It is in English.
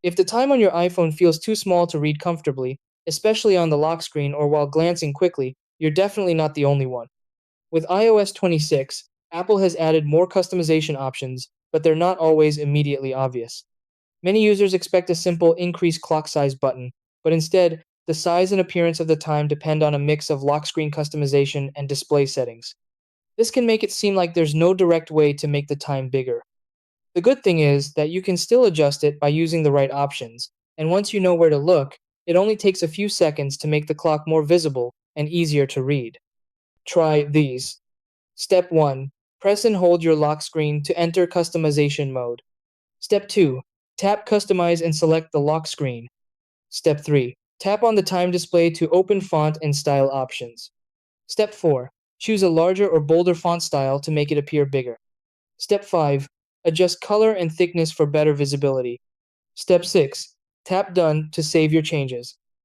If the time on your iPhone feels too small to read comfortably, especially on the lock screen or while glancing quickly, you're definitely not the only one. With iOS 26, Apple has added more customization options, but they're not always immediately obvious. Many users expect a simple increase clock size button, but instead, the size and appearance of the time depend on a mix of lock screen customization and display settings. This can make it seem like there's no direct way to make the time bigger. The good thing is that you can still adjust it by using the right options, and once you know where to look, it only takes a few seconds to make the clock more visible and easier to read. Try these. Step 1. Press and hold your lock screen to enter customization mode. Step 2. Tap Customize and select the lock screen. Step 3. Tap on the time display to open font and style options. Step 4. Choose a larger or bolder font style to make it appear bigger. Step 5. Adjust color and thickness for better visibility. Step 6. Tap Done to save your changes.